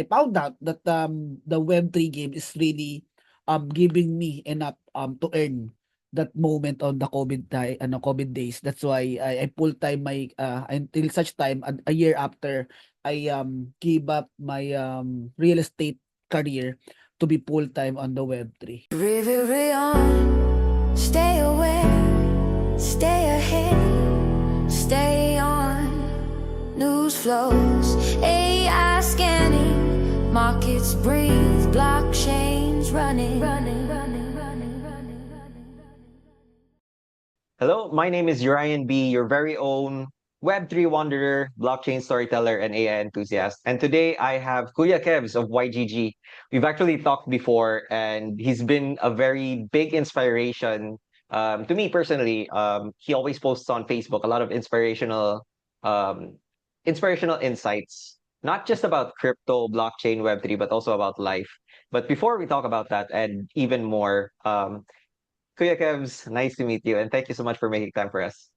I found out that the Web3 game is really giving me enough to earn that moment on the COVID days. That's why I full time my until such time a year after I gave up my real estate career to be full time on the Web3. River on, stay aware, stay ahead, stay on. News flows, AI scanning, markets breathe, blockchains running. Hello, my name is Urian B, your very own Web3 wanderer, blockchain storyteller, and AI enthusiast. And today I have Kuya Kevs of YGG. We've actually talked before, and he's been a very big inspiration to me personally. He always posts on Facebook a lot of um, inspirational insights, not just about crypto, blockchain, Web3, but also about life. But before we talk about that and even more, Kuya Kevs, nice to meet you, and thank you so much for making time for us.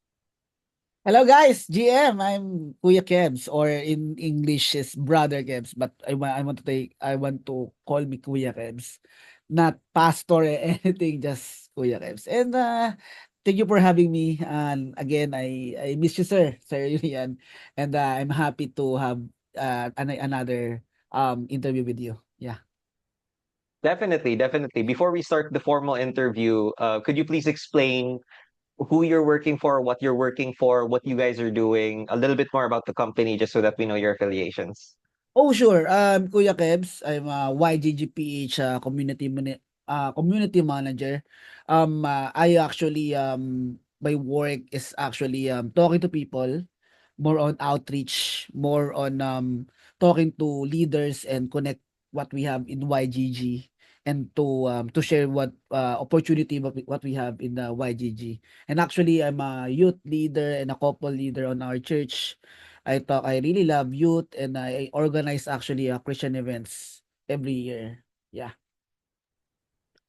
Hello guys, GM. I'm Kuya Kebs, or in English is Brother Kebs, but I want to call me Kuya Kebs, not pastor or anything, just Kuya Kebs. And thank you for having me. And again, I miss you, Sir Yulian, and I'm happy to have another interview with you. Yeah. Definitely, definitely. Before we start the formal interview, could you please explain who you're working for, what you're working for, what you guys are doing, a little bit more about the company, just so that we know your affiliations? Oh, sure. Kuya Kebs, I'm a YGGPH community manager. I actually my work is actually talking to people, more on outreach, more on talking to leaders and connect what we have in YGG, and to share what opportunity what we have in the YGG. And actually, I'm a youth leader and a couple leader on our church. I really love youth, and I organize actually Christian events every year. Yeah.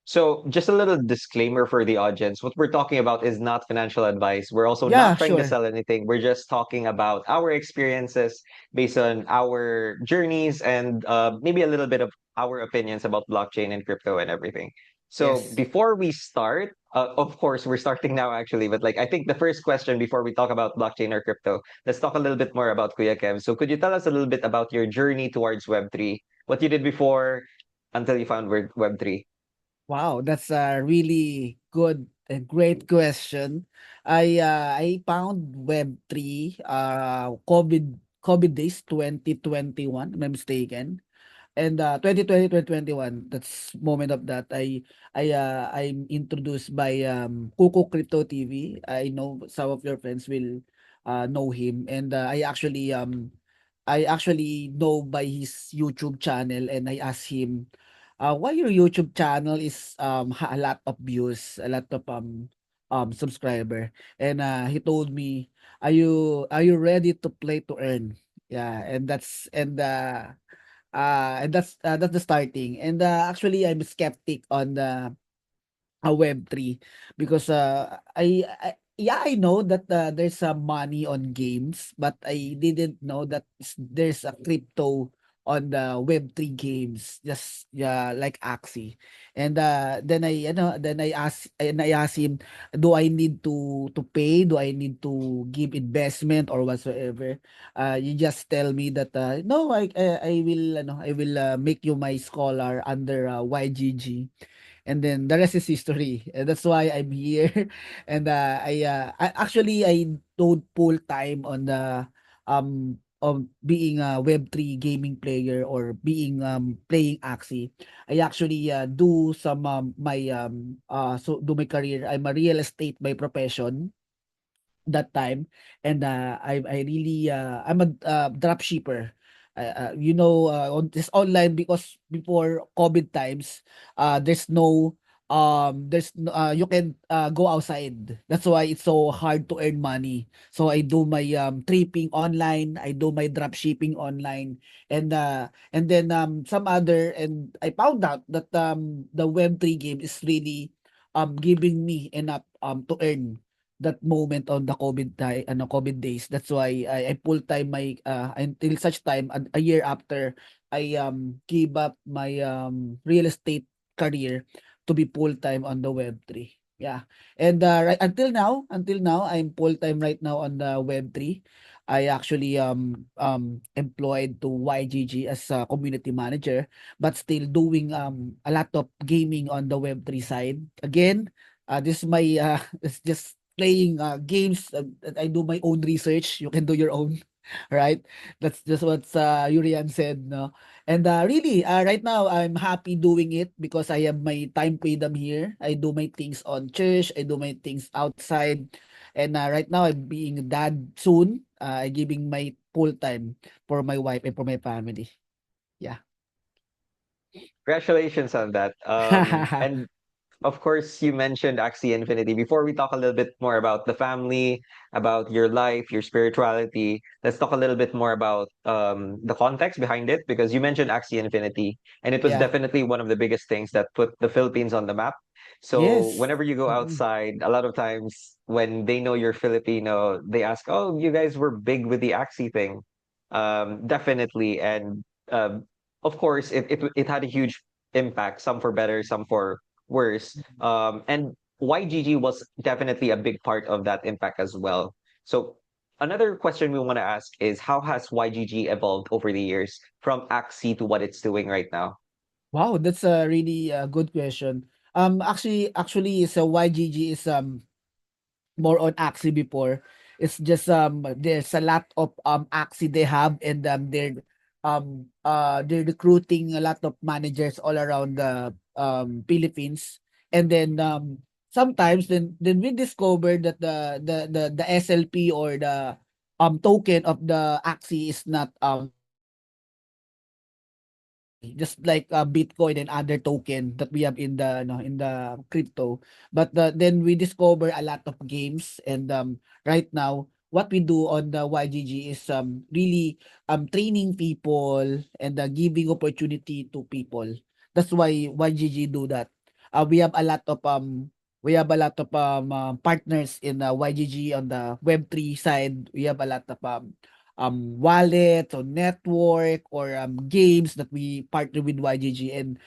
So, just a little disclaimer for the audience. What we're talking about is not financial advice. We're also Yeah, not trying to sure. sell anything. We're just talking about our experiences based on our journeys and maybe a little bit of our opinions about blockchain and crypto and everything. So, Yes. before we start, of course, we're starting now actually, but like I think the first question before we talk about blockchain or crypto, let's talk a little bit more about Kuya Kev. So, could you tell us a little bit about your journey towards Web3, what you did before until you found Web3? Wow, that's a really good and great question. I found Web3 COVID days 2021, if I'm mistaken. And 2020, 2021, that's moment of that I'm introduced by Kuko Crypto TV. I know some of your friends will know him, and I actually know by his YouTube channel, and I asked him, why your YouTube channel is a lot of views, a lot of subscriber. And he told me, are you ready to play to earn? Yeah, and that's the starting. And actually, I'm skeptic on the Web3, because yeah, I know that there's some money on games, but I didn't know that there's a crypto on the Web3 games, just yeah, like Axie. And then I asked him, do I need to pay? Do I need to give investment or whatsoever? You just tell me that no, I will make you my scholar under YGG, and then the rest is history. And that's why I'm here. And I don't full time on the being a Web3 gaming player, or being playing Axie. I actually do some do my career. I'm a real estate by profession that time. And I really I'm a drop shipper. On this online, because before COVID times, you can go outside. That's why it's so hard to earn money. So I do my tripping online, I do my drop shipping online, and then some other, and I found out that the Web3 game is really giving me enough to earn that moment on the COVID days. That's why I full time my until such time a year after I gave up my real estate career to be full-time on the Web3. Yeah. And right until now, I'm full-time right now on the Web3. I actually employed to YGG as a community manager, but still doing a lot of gaming on the Web3 side. Again, this is my it's just playing games. I do my own research. You can do your own, right? That's just what Yurian said, no? And really, right now, I'm happy doing it because I have my time freedom here. I do my things on church. I do my things outside. And right now, I'm being a dad soon. I giving my full time for my wife and for my family. Yeah. Congratulations on that. And of course, you mentioned Axie Infinity. Before we talk a little bit more about the family, about your life, your spirituality, let's talk a little bit more about the context behind it, because you mentioned Axie Infinity, and it was Yeah. definitely one of the biggest things that put the Philippines on the map. So Yes. whenever you go Mm-mm. outside, a lot of times when they know you're Filipino, they ask, "Oh, you guys were big with the Axie thing." Definitely, and of course, it had a huge impact, some for better, some for worse. And YGG was definitely a big part of that impact as well. So another question we want to ask is, how has YGG evolved over the years from Axie to what it's doing right now? Wow, that's a really good question. Actually, so YGG is more on Axie before. It's just there's a lot of Axie they have, and they're recruiting a lot of managers all around the Philippines. And then sometimes then we discovered that the SLP or the token of the Axie is not just like Bitcoin and other token that we have in the in the crypto. But then we discover a lot of games, and right now what we do on the YGG is really training people and giving opportunity to people. That's why YGG do that. We have a lot of partners in YGG on the Web3 side. We have a lot of wallet or network or games that we partner with YGG, and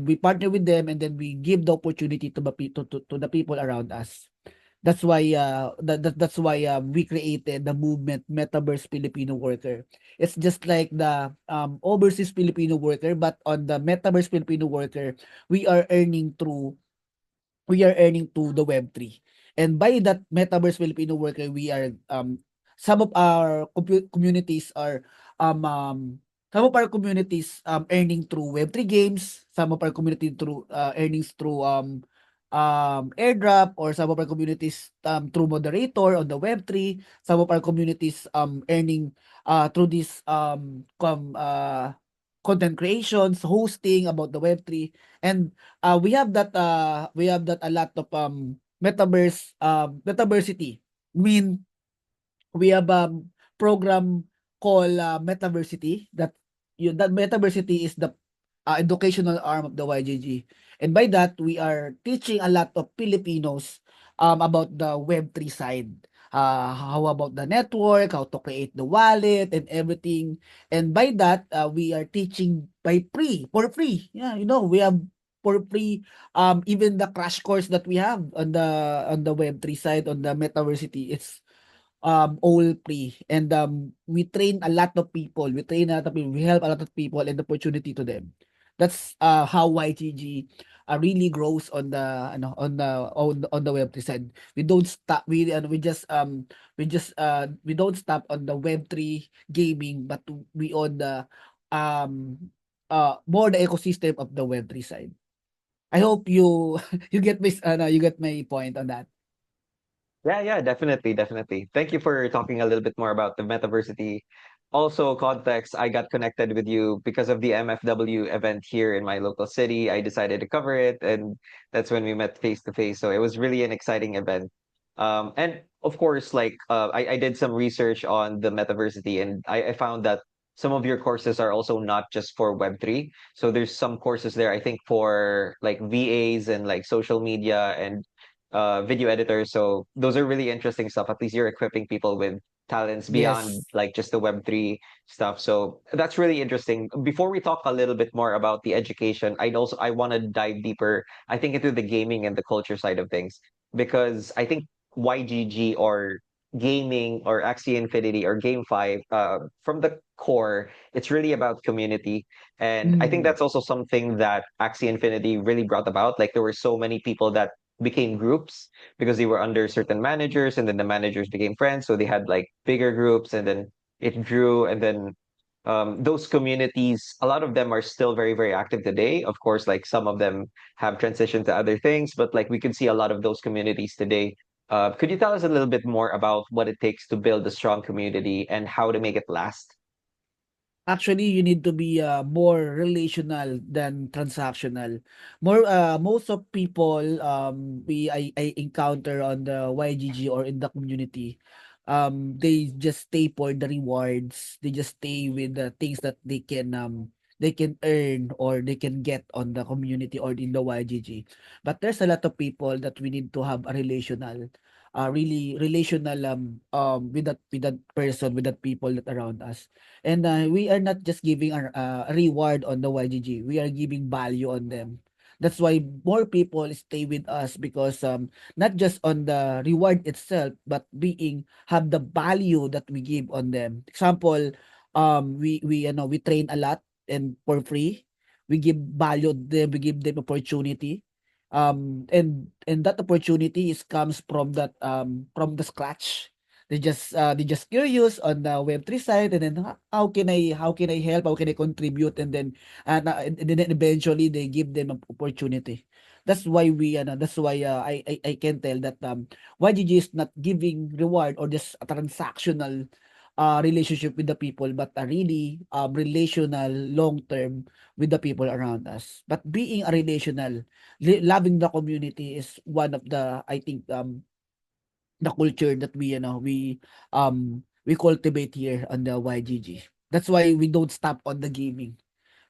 we partner with them, and then we give the opportunity to to the people around us. That's why that's why we created the movement Metaverse Filipino Worker. It's just like the overseas Filipino worker, but on the Metaverse Filipino Worker, we are earning through we are earning to the Web3. And by that Metaverse Filipino Worker, we are some of our communities are um, um some of our communities earning through Web3 games, some of our community through earnings through airdrop, or some of our communities through moderator on the Web3, some of our communities earning through this content creations, hosting about the Web3. And we have that a lot of metaversity. I mean, we have program called Metaversity, that Metaversity is the educational arm of the YGG. And by that, we are teaching a lot of Filipinos about the Web3 side. How about the network, how to create the wallet and everything. And by that, we are teaching for free. Yeah, we have for free even the crash course that we have on the Web3 side, on the Metaversity. It's all free, and we train a lot of people, we help a lot of people and opportunity to them. That's how YGG really grows on the on the Web3 side. We don't stop, we don't stop on the Web3 gaming, but we on the um more the ecosystem of the Web3 side. I hope you you get my point on that. Yeah, yeah, definitely, definitely. Thank you for talking a little bit more about the Metaversity. Also, context, I got connected with you because of the MFW event here in my local city. I decided to cover it, and that's when we met face to face. So it was really an exciting event. And of course, like I did some research on the Metaversity, and I found that some of your courses are also not just for Web3. So there's some courses there, I think, for like VAs and like social media and video editor. So those are really interesting stuff. At least you're equipping people with talents beyond Yes. like just the Web3 stuff. So that's really interesting. Before we talk a little bit more about the education, I want to dive deeper, I think, into the gaming and the culture side of things, because I think YGG or gaming or Axie Infinity or GameFi, from the core, it's really about community. And I think Mm. that's also something that Axie Infinity really brought about. Like there were so many people that became groups because they were under certain managers, and then the managers became friends. So they had like bigger groups, and then it grew. And then those communities, a lot of them are still very, very active today. Of course, like some of them have transitioned to other things, but like we could see a lot of those communities today. Could you tell us a little bit more about what it takes to build a strong community and how to make it last? Actually, you need to be more relational than transactional. Most of people I encounter on the YGG or in the community, they just stay for the rewards. They just stay with the things that they can earn or they can get on the community or in the YGG. But there's a lot of people that we need to have a relational, really relational with that person, with that people that around us. And we are not just giving a reward on the YGG. We are giving value on them. That's why more people stay with us because not just on the reward itself, but being have the value that we give on them. Example, we you know we train a lot and for free. We give value to them. We give them opportunity. And that opportunity is comes from the scratch. They just curious on the Web3 side, and then how can I help, how can I contribute, and then and then eventually they give them an opportunity. That's why that's why I can tell that YGG is not giving reward or just a transactional relationship with the people, but a really relational long term with the people around us. But being a relational, loving the community is one of the, I think, the culture that we cultivate here on the YGG. That's why we don't stop on the gaming.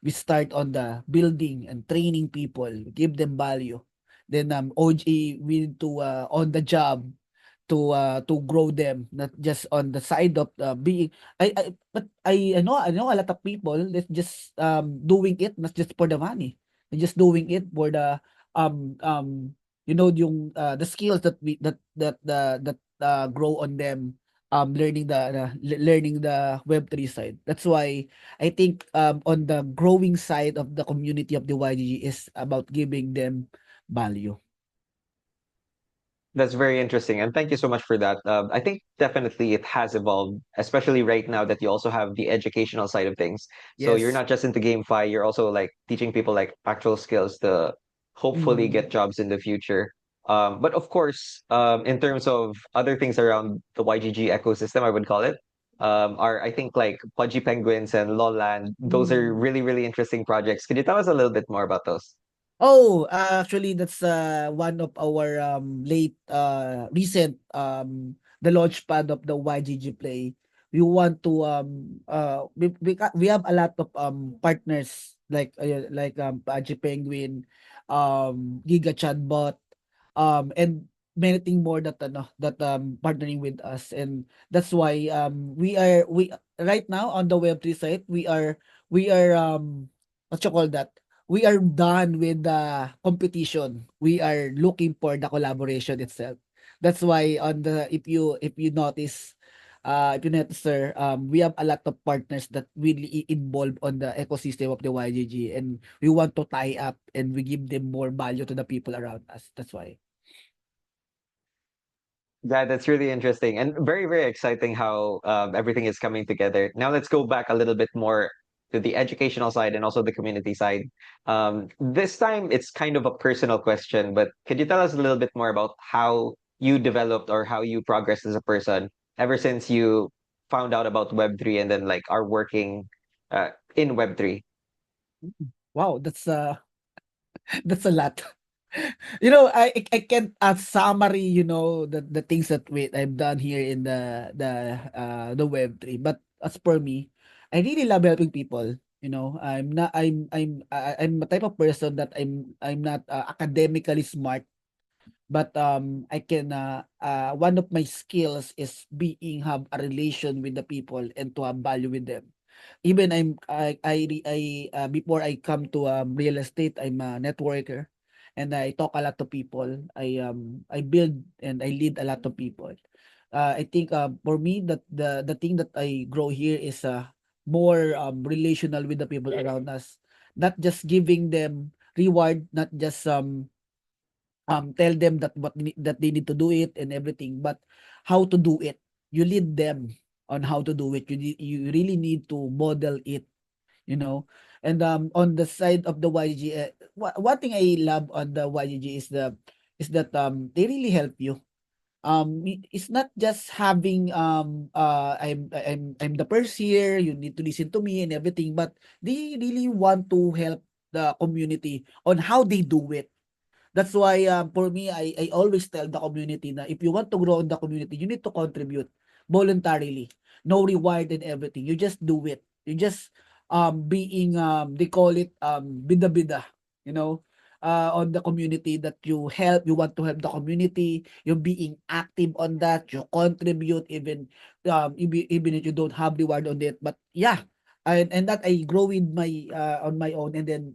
We start on the building and training people, give them value. Then OG, we need to on the job to grow them, not just on the side of being. I know a lot of people that just doing it not just for the money. They're just doing it for the yung the skills that grow on them, learning learning the Web3 side. That's why I think on the growing side of the community of the YGG is about giving them value. That's very interesting, and thank you so much for that. I think definitely it has evolved, especially right now that you also have the educational side of things. So you're Yes. not just into GameFi, you're also like teaching people like actual skills to hopefully Mm. get jobs in the future. But of course, in terms of other things around the YGG ecosystem, I would call it, are I think like Pudgy Penguins and Lowland. Those are Mm. really, really interesting projects. Could you tell us a little bit more about those? Oh, actually, that's one of our recent the launchpad of the YGG Play. We want to we have a lot of partners like Pachi Penguin, Giga Chatbot, and many thing more that partnering with us. And that's why we right now on the Web3 site we are what you call that, we are done with the competition. We are looking for the collaboration itself. That's why on the if you notice, if you notice, sir, we have a lot of partners that really involved on the ecosystem of the YGG, and we want to tie up and we give them more value to the people around us. That's why. That's really interesting and very, very exciting how everything is coming together. Now let's go back a little bit more to the educational side and also the community side. This time it's kind of a personal question, but could you tell us a little bit more about how you developed or how you progressed as a person ever since you found out about Web3 and then like are working in Web3? Wow, that's a lot. You know, I can't summary, the things that I've done here in the Web3. But as for me, I really love helping people. I'm a type of person that I'm not academically smart, but I can one of my skills is being have a relation with the people and to have value with them. Even before I come to real estate, I'm a networker and I talk a lot to people. I build and I lead a lot of people. I think for me that the thing that I grow here is more relational with the people around us, not just giving them reward, not just tell them that that they need to do it and everything, but how to do it. You lead them on how to do it. You really need to model it, you know. And on the side of the YG, one thing I love on the YGG is that they really help you. It's not just having I'm the first here, you need to listen to me and everything, but they really want to help the community on how they do it. That's why for me, I always tell the community na if you want to grow in the community, you need to contribute voluntarily. No reward and everything. You just do it. You just being they call it bida-bida, you know, on the community that you want to help the community, you're being active on that, you contribute even if you don't have reward on it. But yeah, and that I grow with my on my own, and then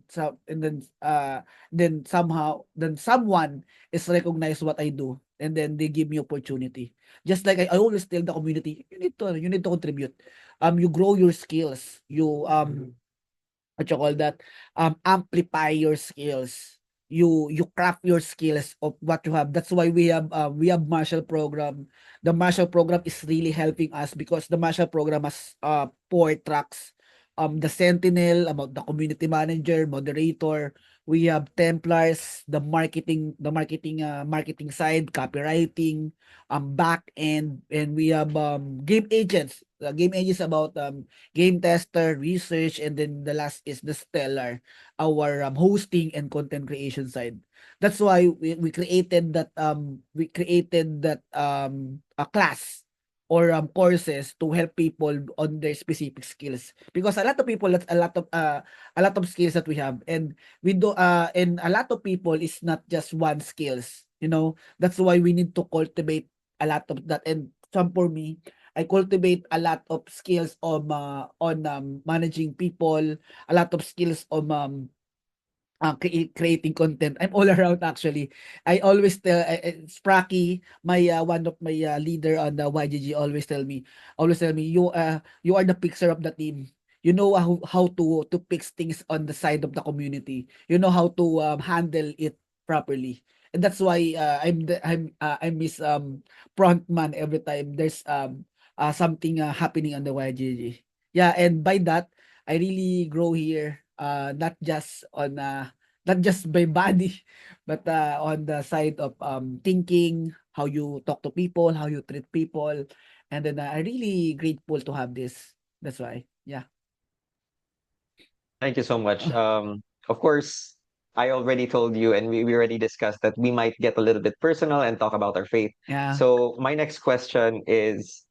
somehow then someone is recognize what I do, and then they give me opportunity. Just like I always tell the community, you need to contribute. You grow your skills. You what you call that, amplify your skills. You craft your skills of what you have. That's why we have Marshall program. The Marshall program is really helping us because the Marshall program has 4 tracks. The Sentinel, about the community manager, moderator. We have Templars, marketing side, copywriting, back end, and we have game agents. The game agents about game tester, research, and then the last is the Stellar, our hosting and content creation side. That's why we created that a class or courses to help people on their specific skills, because a lot of people, that's a lot of skills that we have, and we do and a lot of people is not just one skills, you know. That's why we need to cultivate a lot of that. And some for me, I cultivate a lot of skills on managing people, a lot of skills on creating content. I'm all around actually. I always tell Spracky, my one of my leader on the YGG, always tell me, you are the fixer of the team. You know how to fix things on the side of the community. You know how to handle it properly. And that's why I'm Miss frontman every time there's something happening on the YGG. Yeah, and by that I really grow here, not just by body, but on the side of thinking, how you talk to people, how you treat people, and then I really grateful to have this. That's why, yeah. Thank you so much. Of course, I already told you, and we already discussed that we might get a little bit personal and talk about our faith. Yeah. So my next question is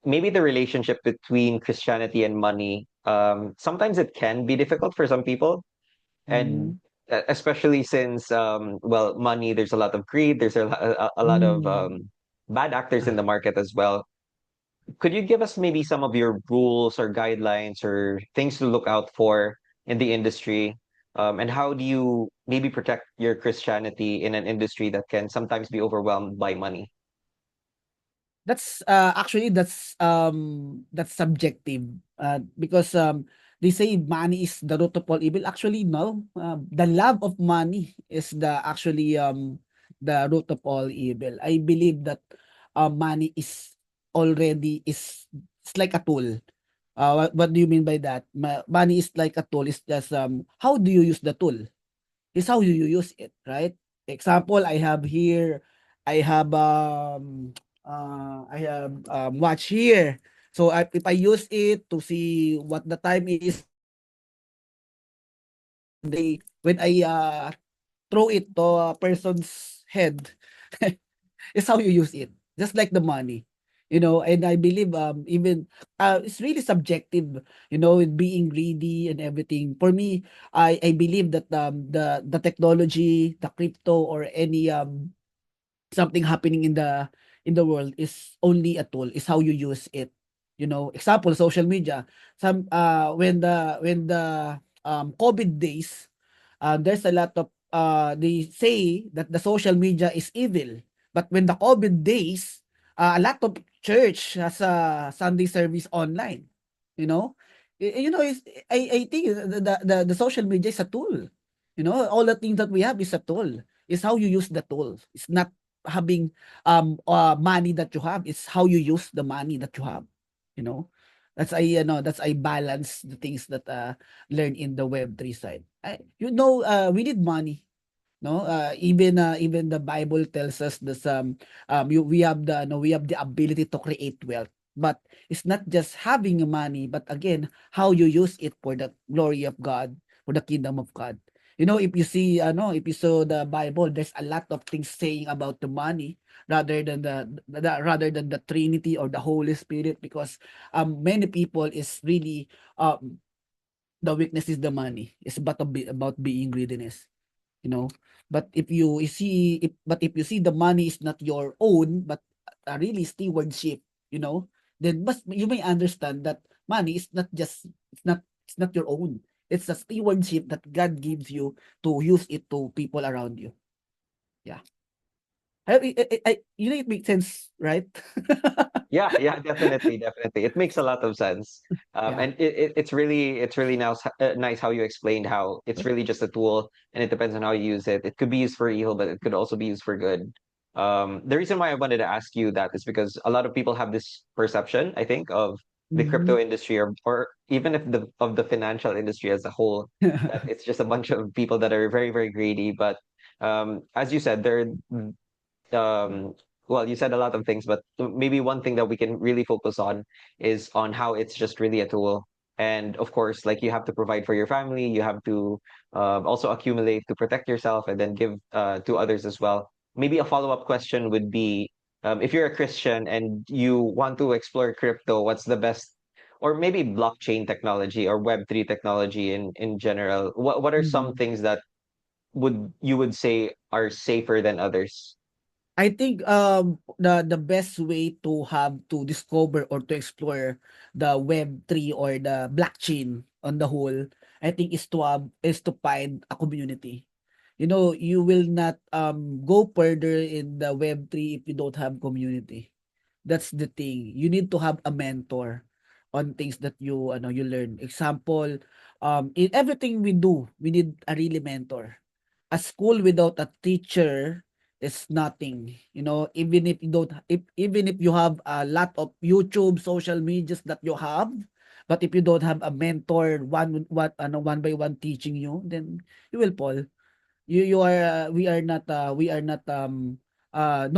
maybe the relationship between Christianity and money. Sometimes it can be difficult for some people, and Mm. especially since well, money. There's a lot of greed. There's a lot of Mm. bad actors in the market as well. Could you give us maybe some of your rules or guidelines or things to look out for in the industry? And how do you maybe protect your Christianity in an industry that can sometimes be overwhelmed by money? That's actually that's subjective, because they say money is the root of all evil. Actually, no. The love of money is the root of all evil. I believe that money is already is it's like a tool. What do you mean by that? Money is like a tool. It's just how do you use the tool? Is how you use it, right? Example, I have here, I have watch here. So if I use it to see what the time is, when I throw it to a person's head, is how you use it. Just like the money. You know, and I believe even it's really subjective, you know, with being greedy and everything. For me, I believe that the technology, the crypto, or any something happening in the world is only a tool, is how you use it. Example, social media. When the COVID days, there's a lot of they say that the social media is evil. But when the COVID days, a lot of church has a Sunday service online. You know, is I think the social media is a tool. All the things that we have is a tool. It's how you use the tool. It's not having money that you have. It's how you use the money that you have. You know, that's I balance the things that learn in the Web3 side. We need money. No, even the Bible tells us that we have the ability to create wealth. But it's not just having money, but again, how you use it for the glory of God, for the kingdom of God. If you saw the Bible, there's a lot of things saying about the money rather than the Trinity or the Holy Spirit, because many people is really the weakness is the money. It's about being greediness, you know. But if you see the money is not your own, but really stewardship, then you may understand that money is not just it's not your own. It's a stewardship that God gives you to use it to people around you. Yeah. It makes sense, right? Yeah, yeah, definitely, definitely. It makes a lot of sense. Yeah. And it's really nice how you explained how it's really just a tool and it depends on how you use it. It could be used for evil, but it could also be used for good. The reason why I wanted to ask you that is because a lot of people have this perception, I think, of the crypto Mhm. industry or even if the financial industry as a whole, that it's just a bunch of people that are very, very greedy. But as you said, um well, you said a lot of things, but maybe one thing that we can really focus on is on how it's just really a tool. And of course, like you have to provide for your family, you have to also accumulate to protect yourself and then give to others as well. Maybe a follow-up question would be, if you're a Christian and you want to explore crypto, what's the best, or maybe blockchain technology or Web3 technology in general? What are some Mhm. things that would say are safer than others? I think the best way to have to discover or to explore the Web3 or the blockchain on the whole, I think is to find a community. You will not go further in the Web3 if you don't have community. That's the thing. You need to have a mentor on things that you learn. Example, in everything we do, we need a really mentor. A school without a teacher is nothing. Even if you don't, even if you have a lot of YouTube, social medias that you have, but if you don't have a mentor, one by one teaching you, then you will fall. You are we are not no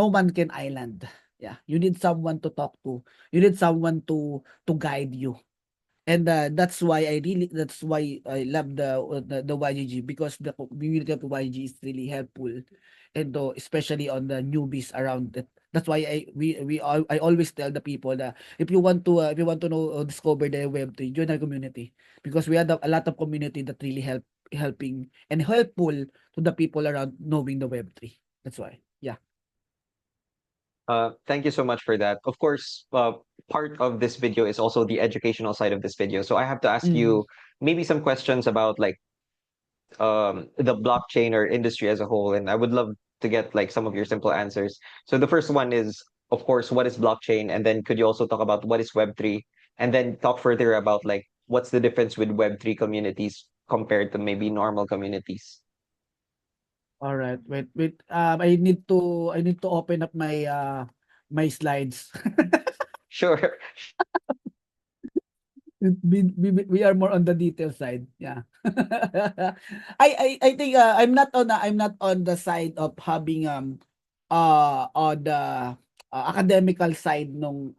man can island. Yeah, you need someone to talk to. You need someone to guide you. And that's why I love the YGG, because the community of the YG is really helpful, and especially on the newbies around it. That's why I always tell the people that if you want to know or discover the Web3, join our community, because we have a lot of community that really helping and helpful to the people around knowing the Web3. That's why. Yeah. Thank you so much for that. Of course, part of this video is also the educational side of this video. So I have to ask Mm. you maybe some questions about like the blockchain or industry as a whole, and I would love to get like some of your simple answers. So the first one is, of course, what is blockchain, and then could you also talk about what is Web3, and then talk further about like what's the difference with Web3 communities compared to maybe normal communities. All right. Wait. I need to open up my slides. Sure. We are more on the detail side. Yeah. I think I'm not on the side of having on the academical side nung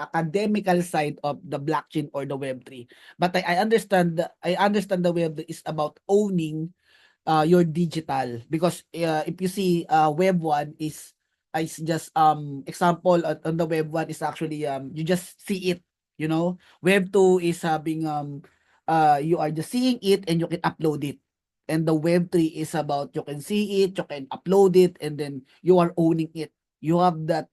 academical side of the blockchain or the Web3. But I understand the Web3 is about owning your digital, because if you see web 1 is just example on the web 1 is actually you just see it. Web 2 is having you are just seeing it and you can upload it. And the Web3 is about you can see it, you can upload it, and then you are owning it. You have that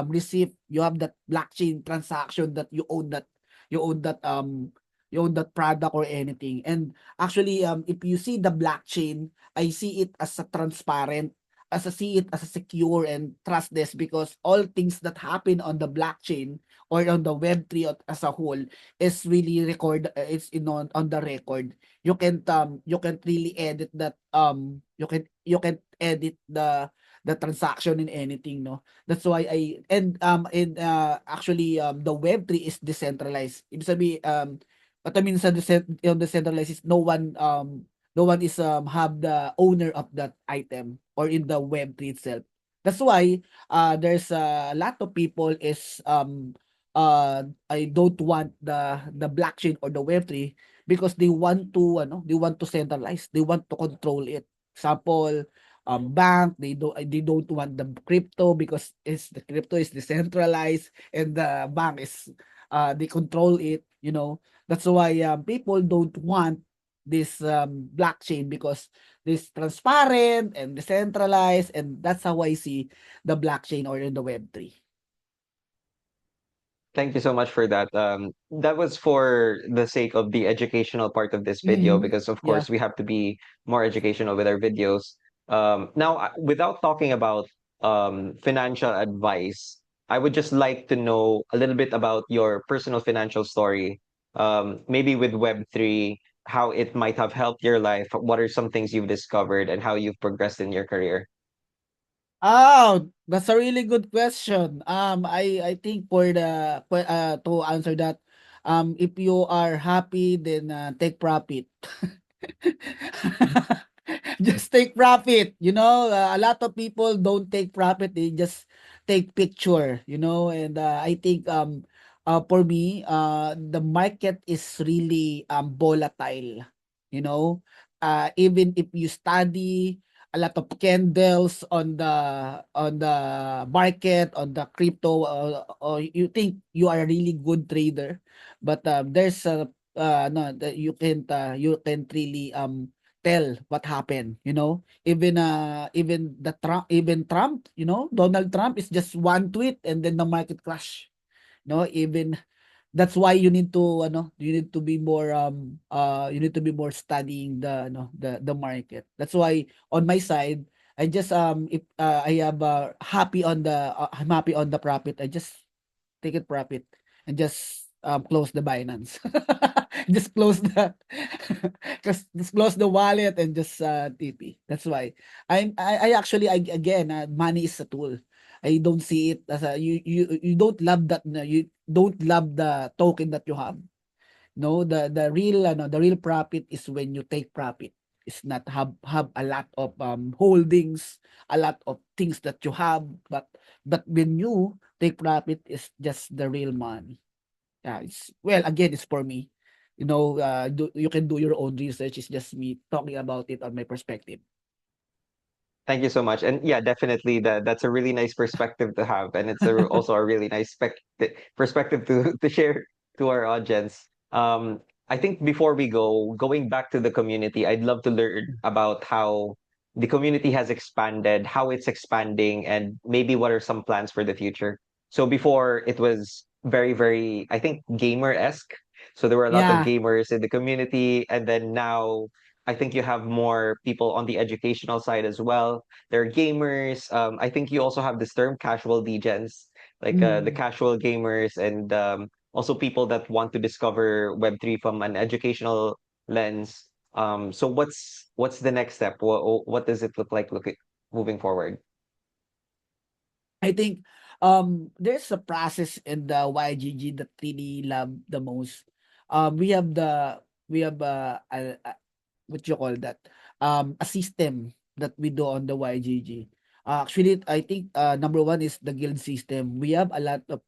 receipt, you have that blockchain transaction that you own that you own that product or anything. And actually if you see the blockchain, I see it as a transparent, as I see it as a secure and trustless, because all things that happen on the blockchain or on the Web3 as a whole is really it's on the record. You can't really edit that you can edit the transaction in anything, no. That's why actually the Web3 is decentralized. Ibig sabihin what I mean sa decentralized is no one is have the owner of that item or in the Web3 itself. That's why there's a lot of people is I don't want the blockchain or the Web3 because they want to centralize, they want to control it. Example, bank, they don't want the crypto because the crypto is decentralized and the bank is they control it, you know. That's why people don't want this blockchain because this transparent and decentralized, and that's how I see the blockchain or in the Web3. Thank you so much for that. That was for the sake of the educational part of this video, Mm-hmm. because of Yeah. course we have to be more educational with our videos. Now, without talking about financial advice, I would just like to know a little bit about your personal financial story. Maybe with Web3, how it might have helped your life. What are some things you've discovered and how you've progressed in your career? Oh, that's a really good question. I think to answer that, if you are happy, then take profit. Just take profit. You know, a lot of people don't take profit; they just take picture. You know, and I think for me, the market is really volatile. You know, even if you study a lot of candles on the market, on the crypto, or you think you are a really good trader, but there's a no that you can't really tell what happened, you know. Even Trump, you know, Donald Trump is just one tweet and then the market crash, no. Even that's why you need to be more you need to be more studying the market. That's why on my side, I just if I have I'm happy on the profit, I just take it profit and just close the Binance. Just close the just close the wallet and just TP. That's why I actually again money is a tool. I don't see it as a you don't love that you don't love the token that you have. No, the real profit is when you take profit. It's not have a lot of holdings, a lot of things that you have, but when you take profit is just the real money. Yeah, it's well again it's for me. You know, you can do your own research. It's just me talking about it on my perspective. Thank you so much. And yeah, definitely that's a really nice perspective to have. And it's also a really nice perspective to share to our audience. I think before we going back to the community, I'd love to learn about how the community has expanded, how it's expanding, and maybe what are some plans for the future. So before it was very, very, I think, gamer-esque. So there were a lot of Yeah. gamers in the community, and then now I think you have more people on the educational side as well. They're gamers. I think you also have this term casual degens, like the Mm. casual gamers, and also people that want to discover Web3 from an educational lens. So what's the next step? What does it look like moving forward? I think there's a process in the YGG that really love the most. We have what you call that, a system that we do on the YGG. Actually, I think number one is the guild system. We have a lot of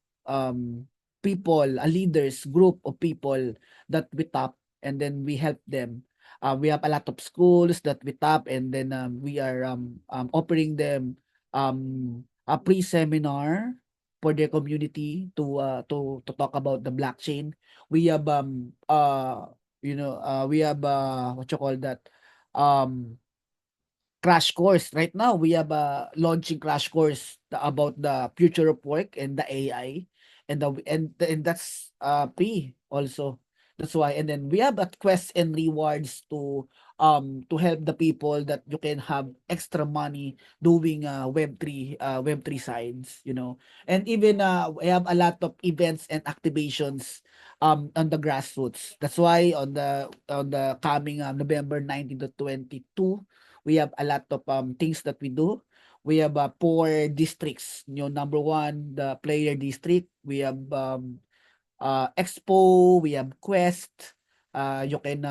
people, a leaders group of people that we tap and then we help them. We have a lot of schools that we tap and then we are offering them a pre-seminar for their community to talk about the blockchain. We have We have what you call that, um crash course. Right now, we have a launching crash course about the future of work and the AI, and that's free also. That's why. And then we have a quest and rewards to help the people that you can have extra money doing Web3 sides. And even we have a lot of events and activations on the grassroots. That's why on the coming November 19 to 22, we have a lot of things that we do. We have 4 districts. Number one, the player district. We have Expo. We have Quest. You can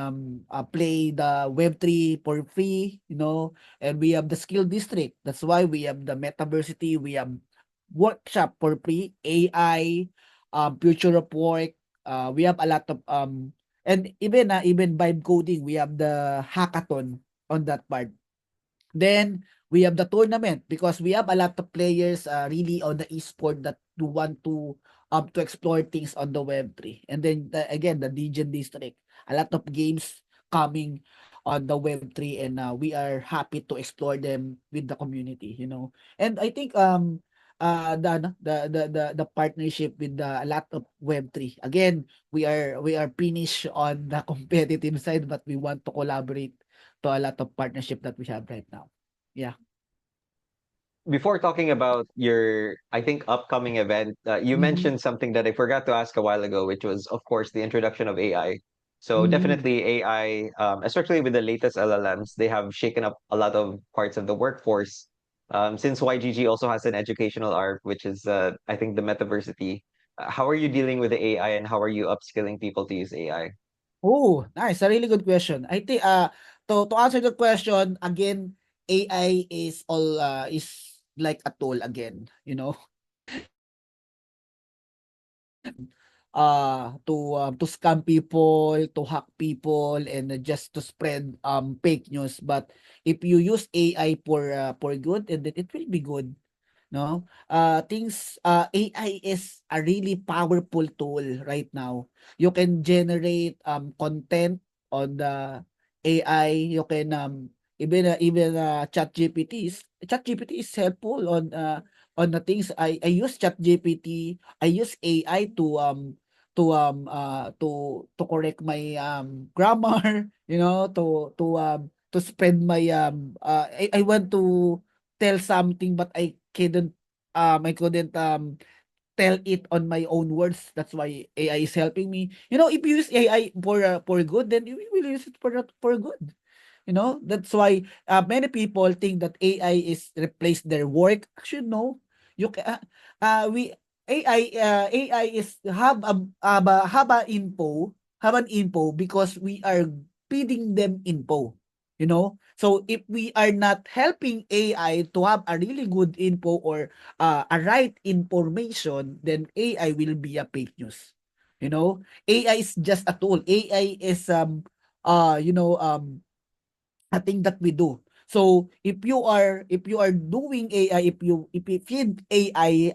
play the Web3 for free. And we have the skill district. That's why we have the Metaversity. We have workshop for free, AI, future of work. We have a lot of and even vibe coding. We have the hackathon on that part. Then we have the tournament because we have a lot of players really on the esport that do want to explore things on the Web3. And then again, the Legion District, a lot of games coming on the Web3, and we are happy to explore them with the community. And I think the partnership with a lot of Web3. Again, we are finished on the competitive side, but we want to collaborate to a lot of partnership that we have right now. Yeah. Before talking about your, I think, upcoming event, you Mhm. mentioned something that I forgot to ask a while ago, which was, of course, the introduction of AI. So Mhm. definitely AI, especially with the latest LLMs, they have shaken up a lot of parts of the workforce. Since YGG also has an educational arc, which is, I think, the Metaversity. How are you dealing with the AI, and how are you upskilling people to use AI? Oh, nice. A really good question. I think to answer the question again, AI is like a tool again. To scam people, to hack people, and just to spread fake news. But if you use AI for good, and then it will be good. No? AI is a really powerful tool right now. You can generate content on the AI. You can even ChatGPT is helpful on the things. I use ChatGPT. I use AI to correct my grammar, to spread my I want to tell something, but I couldn't tell it on my own words. That's why AI is helping me. If you use AI for good, then you will use it for good. That's why many people think that AI is replace their work. Actually, no. You ca- we AI is have an info because we are feeding them info. So if we are not helping AI to have a really good info or a right information, then AI will be a fake news. AI is just a tool. AI is a thing that we do. So if you are doing AI, if you feed AI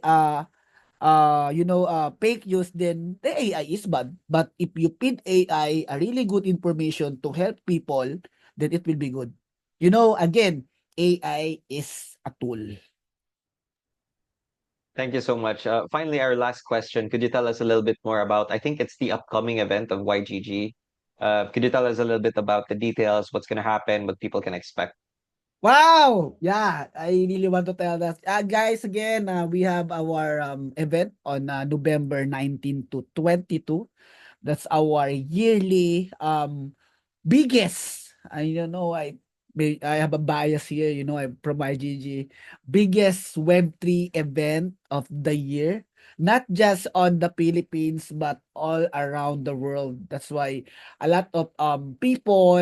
fake news, then the AI is bad. But if you feed AI a really good information to help people, then it will be good. Again, AI is a tool. Thank you so much. Finally, our last question. Could you tell us a little bit more about, I think it's the upcoming event of YGG. Could you tell us a little bit about the details, what's going to happen, what people can expect? Wow! Yeah, I really want to tell that. Guys, again, we have our event on November 19 to 22. That's our yearly biggest. I don't know. I have a bias here. I'm from IGG. Biggest Web3 event of the year. Not just on the Philippines, but all around the world. That's why a lot of people,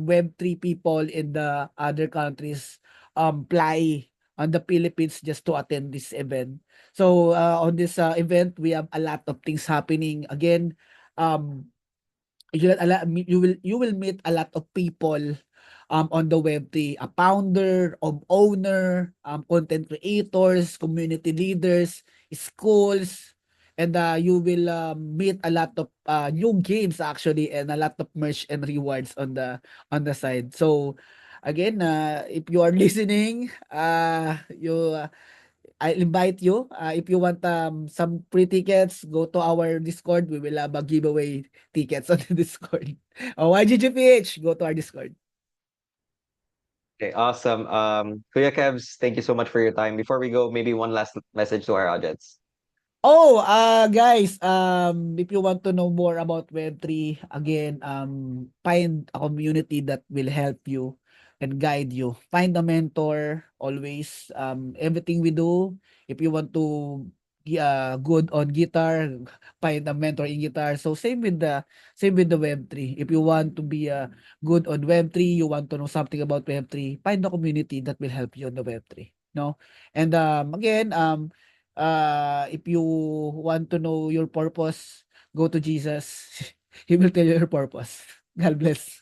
Web3 people in the other countries fly on the Philippines just to attend this event. So on this event, we have a lot of things happening. Again, um, you will meet a lot of people on the Web3, a founder, owner, content creators, community leaders, schools, and you will meet a lot of new games actually, and a lot of merch and rewards on the side. So again, if you are listening, I invite you, if you want some free tickets, go to our Discord. We will have a giveaway tickets on the Discord. YGGPH, go to our Discord. Okay, awesome. Kuya Kevs, thank you so much for your time. Before we go, maybe one last message to our audience. Oh, guys, if you want to know more about Web3, again, find a community that will help you and guide you. Find a mentor always. Everything we do, if you want to good on guitar, find a mentor in guitar. So same with the Web3. If you want to be good on Web3, you want to know something about Web3, find a community that will help you on the Web3. No? And again, if you want to know your purpose, go to Jesus. He will tell you your purpose. God bless.